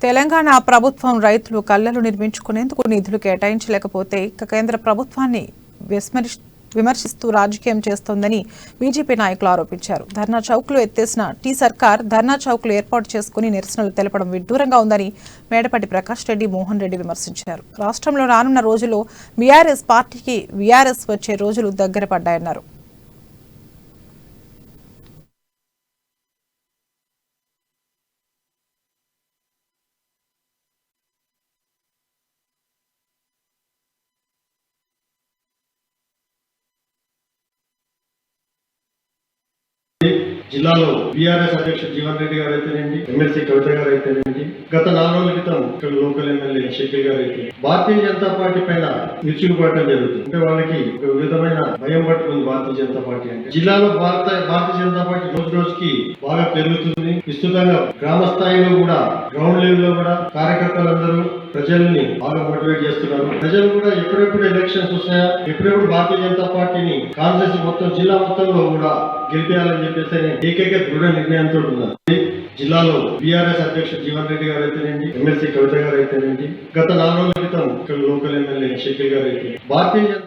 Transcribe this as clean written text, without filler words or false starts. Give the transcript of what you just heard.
తెలంగాణ ప్రభుత్వం రైతులు కళ్లలు నిర్మించుకునేందుకు నిధులు కేటాయించలేకపోతే కేంద్ర ప్రభుత్వాన్ని విమర్శిస్తూ రాజకీయం చేస్తోందని బీజేపీ నాయకులు ఆరోపించారు. ధర్నా చౌక్లో ఎత్తేసిన టీ సర్కార్ ధర్నా చౌక్లు ఏర్పాటు చేసుకుని నిరసనలు తెలపడం విడ్డూరంగా ఉందని మేడపాటి ప్రకాష్ రెడ్డి, మోహన్ రెడ్డి విమర్శించారు. రాష్ట్రంలో రానున్న రోజుల్లో బీఆర్ఎస్ పార్టీకి వీఆర్ఎస్ వచ్చే రోజులు దగ్గర పడ్డాయన్నారు. జిల్లాలో బీఆర్ఎస్ అధ్యక్షుడు జీవన్ రెడ్డి గారు అయితేనండి, ఎమ్మెల్సీ కవిత గారు అయితేనండి, గత 4 రోజుల క్రితం ఇక్కడ లోకల్ ఎమ్మెల్యే షకీల్ గారు అయితే భారతీయ జనతా పార్టీ పైన విరుచుకు పడటం జరుగుతుంది. అంటే వాళ్ళకి ఒక విధమైన భయం పట్టుకుంది భారతీయ జనతా పార్టీ అంటే. జిల్లాలో భారతీయ జనతా పార్టీ రోజు రోజుకి బాగా పెరుగుతుంది. విస్తృతంగా గ్రామ స్థాయిలో కూడా, గ్రౌండ్ లెవెల్ లో కూడా కార్యకర్తలందరూ ప్రజల్ని బాగా మోటివేట్ చేస్తున్నారు. ప్రజలు కూడా ఎప్పుడెప్పుడు ఎలక్షన్స్ వస్తాయా, ఎప్పుడెప్పుడు భారతీయ జనతా పార్టీని కాన్స్టిట్యూన్సీ మొత్తం జిల్లా మొత్తంలో కూడా గెలిపేయాలని చెప్పేసి ఏకైక దృఢ నిర్ణయంతో ఉన్నారు. జిల్లాలో బీఆర్ఎస్ అధ్యక్షుడు జీవన్ రెడ్డి గారు అయితేనండి, ఎమ్మెల్సీ కవిత గారు అయితేనండి, గత 4 రోజుల క్రితం ఇక్కడ లోకల్ ఎమ్మెల్యే షకీల్ గారు అయితే భారతీయ జనతా